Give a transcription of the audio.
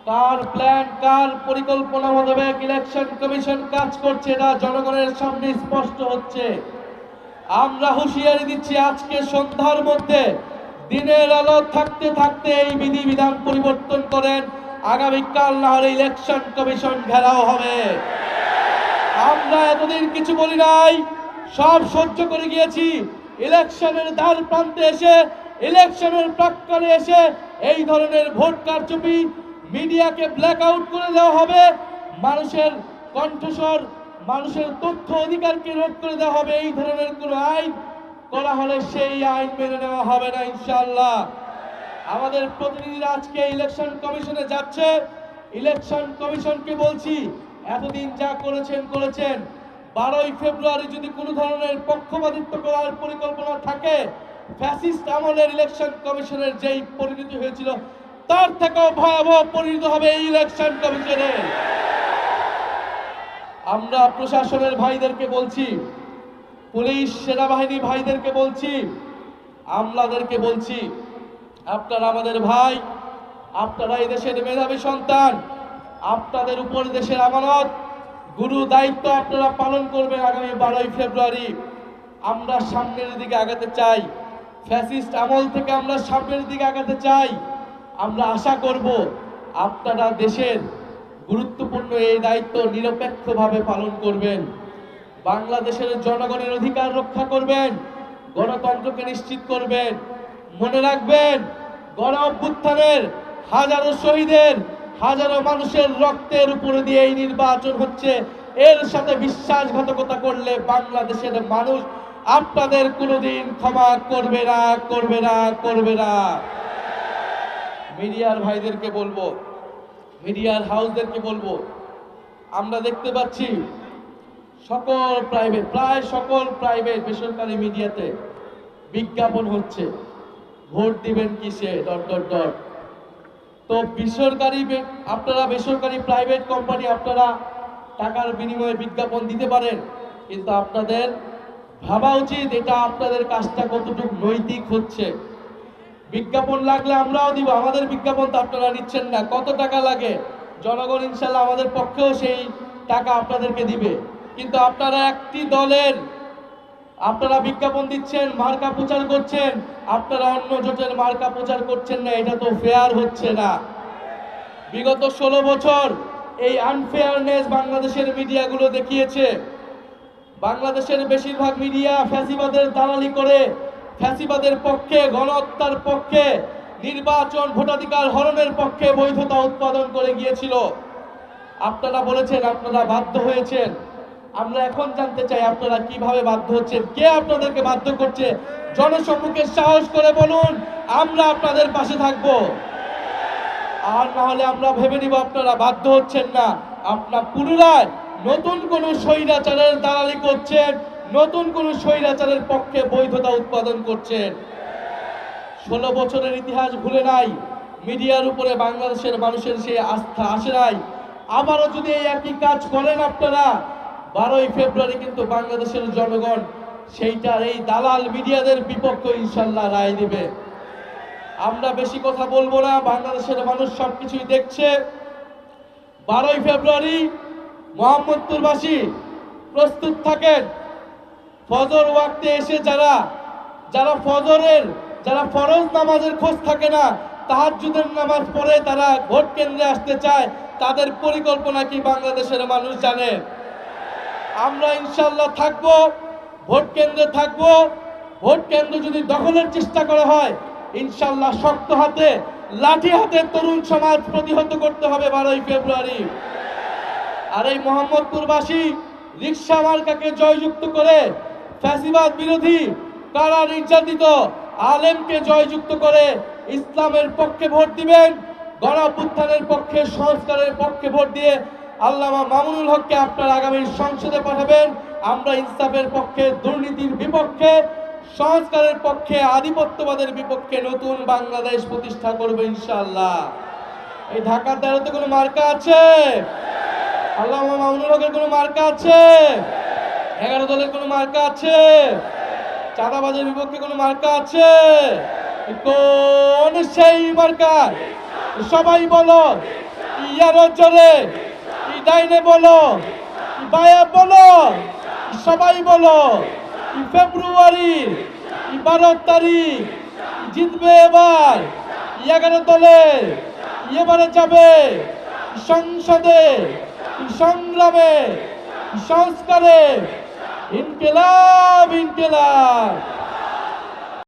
কার plan, কার পরিকল্পনা মোতাবেক election commission কাজ করছে এটা জনগণের সামনে স্পষ্ট হচ্ছে। আমরা হুঁশিয়ারি দিচ্ছি, আজকে সন্ধ্যার মধ্যে দিনের আলো থাকতে থাকতে এই বিধিবিধান পরিবর্তন করেন, আগামীকাল না হলে ইলেকশন কমিশন ঘেরাও হবে। আমরা এতদিন কিছু বলি নাই, সব সহ্য করে গিয়েছি। ইলেকশনের দ্বার প্রান্তে এসে, ইলেকশনের প্রাক্কালে এসে এই ধরনের ভোট কারচুপি, মিডিয়াকে ব্ল্যাক আউট করে দেওয়া হবে, মানুষের কণ্ঠস্বর, মানুষের তথ্য অধিকারকে রোধ করে দেওয়া হবে, এই ধরনের কোনো আইন করা হলে সেই আইন মেনে নেওয়া হবে না ইনশাআল্লাহ। আমাদের প্রতিনিধিরা আজকে ইলেকশন কমিশনে যাচ্ছে। ইলেকশন কমিশনকে বলছি, এতদিন যা করেছেন 12ই ফেব্রুয়ারি যদি কোনো ধরনের পক্ষপাতিত্ব করার পরিকল্পনা থাকে, ফ্যাসিস্ট আমলের ইলেকশন কমিশনের যেই পরিণতি হয়েছিল তার থেকেও ভয়াবহ পরিণত হবে এই ইলেকশন কমিশনের। আমরা প্রশাসনের ভাইদেরকে বলছি, পুলিশ সেনাবাহিনী ভাইদেরকে বলছি, আমলাদেরকে বলছি, আপনারা আমাদের ভাই, আপনারা এই দেশের মেধাবী সন্তান, আপনাদের উপর দেশের আমানত, গুরু দায়িত্ব আপনারা পালন করবেন। আগামী 12ই ফেব্রুয়ারি আমরা সামনের দিকে আগাতে চাই, ফ্যাসিস্ট আমল থেকে আমরা সামনের দিকে আগাতে চাই। আমরা আশা করব আপনারা দেশের গুরুত্বপূর্ণ এই দায়িত্ব নিরপেক্ষভাবে পালন করবেন, বাংলাদেশের জনগণের অধিকার রক্ষা করবেন, গণতন্ত্রকে নিশ্চিত করবেন। মনে রাখবেন, গণ অভ্যুত্থানের হাজারো শহীদের, হাজারো মানুষের রক্তের উপরে দিয়ে এই নির্বাচন হচ্ছে। এর সাথে বিশ্বাসঘাতকতা করলে বাংলাদেশের মানুষ আপনাদের কোনোদিন ক্ষমা করবে না, করবে না, করবে না। মিডিয়ার ভাইদেরকে বলবো, মিডিয়ার হাউসদেরকে বলবো, আমরা দেখতে পাচ্ছি সকল প্রাইভেট, প্রায় সকল প্রাইভেট বেসরকারি মিডিয়াতে বিজ্ঞাপন হচ্ছে, ভোট দিবেন কিসে ... তো আপনারা বেসরকারি প্রাইভেট কোম্পানি, আপনারা টাকার বিনিময়ে বিজ্ঞাপন দিতে পারেন, কিন্তু আপনাদের ভাবা উচিত এটা আপনাদের কাজটা কতটুকু নৈতিক হচ্ছে। বিজ্ঞাপন লাগলে আমরাও দিব, আমাদের বিজ্ঞাপন তো আপনারা নিচ্ছেন না। কত টাকা লাগে জনগণ ইনশাল্লাহ আমাদের পক্ষেও সেই টাকা আপনাদেরকে দিবে, কিন্তু আপনারা একটি দলের আপনারা বিজ্ঞাপন দিচ্ছেন, মার্কা প্রচার করছেন, আপনারা অন্য জোটের মার্কা প্রচার করছেন না, এটা তো ফেয়ার হচ্ছে না। বিগত 16 বছর এই আনফেয়ারনেস বাংলাদেশের মিডিয়াগুলো দেখিয়েছে। বাংলাদেশের বেশিরভাগ মিডিয়া ফ্যাসিবাদের দালালি করে, ফ্যাসিবাদের পক্ষে, গণহত্যার পক্ষে, নির্বাচন ভোটাধিকার হরণের পক্ষে বৈধতা উৎপাদন করে গিয়েছিল। আপনারা বলেছেন আপনারা বাধ্য হয়েছেন। আমরা এখন জানতে চাই আপনারা কিভাবে বাধ্য হচ্ছেন, কে আপনাদেরকে বাধ্য করছে? জনসম্মুখে সাহস করে বলুন, আমরা আপনাদের পাশে থাকব। আর না হলে আমরা ভেবে নিব আপনারা বাধ্য হচ্ছেন না, আপনারা পুনরায় নতুন কোন স্বৈরাচারের দালালি করছেন, নতুন কোন স্বৈরাচারের পক্ষে বৈধতা উৎপাদন করছেন। 16 বছরের ইতিহাস ভুলে নাই, মিডিয়ার উপরে বাংলাদেশের মানুষের সেই আস্থা আসে নাই। আবারও যদি এই একই কাজ করেন আপনারা, 12ই ফেব্রুয়ারি কিন্তু বাংলাদেশের জনগণ সেইটার এই দালাল মিডিয়াদের বিপক্ষে ইনশাল্লাহ রায় দিবে। আমরা বেশি কথা বলবো না, বাংলাদেশের মানুষ সবকিছুই দেখছে। 12ই ফেব্রুয়ারি মোহাম্মদপুরবাসী প্রস্তুত থাকেন। ফজর ওয়াক্তে এসে যারা ফরজ নামাজের খোঁজ থাকে না, তাহাজ্জুদের নামাজ পড়ে তারা ভোট কেন্দ্রে আসতে চায়, তাদের পরিকল্পনা কি বাংলাদেশের মানুষ জানে। আমরা ইনশাল্লাহ থাকবো, ভোট কেন্দ্রে থাকবো। ভোট কেন্দ্র যদি দখলের চেষ্টা করা হয়, ইনশাল্লাহ শক্ত হাতে, লাঠি হাতে তরুণ সমাজ প্রতিহত করতে হবে 12ই ফেব্রুয়ারি। আর এই মোহাম্মদপুরবাসী রিকশা মার্কাকে জয়যুক্ত করে, ফ্যাসিবাদ বিরোধী কারা নির্যাতিত আলেমকে জয়যুক্ত করে ইসলামের পক্ষে ভোট দিবেন, গণ অভ্যুত্থানের পক্ষে, সংস্কারের পক্ষে ভোট দিয়ে আল্লামা মামুনুল হককে আপনার আগামী সংসদে পাঠাবেন। আমরা ইনসাফের পক্ষে, দুর্নীতির বিপক্ষে, সংস্কারের পক্ষে, আধিপত্যবাদের বিপক্ষে নতুন বাংলাদেশ প্রতিষ্ঠা করবে ইনশাআল্লাহ। এই ঢাকার 13তে কোনো মার্কা আছে? আল্লামা মামুনুল হকের কোনো মার্কা আছে? 11 দলের কোনো মার্কা আছে? চাঁদাবাজের বিপক্ষে কোনো মার্কা আছে? কোন সেই মার্কা? সবাই বলো ইয়ারো জোরে ডাইনে বলো, বায়া বলো, সবাই বলো, ফেব্রুয়ারির 12 তারিখ জিতবে এবার 11 দলে, এবারে যাবে সংসদে, সংগ্রামে, সংস্কারে, ইনকিলাব ইনকিলাব।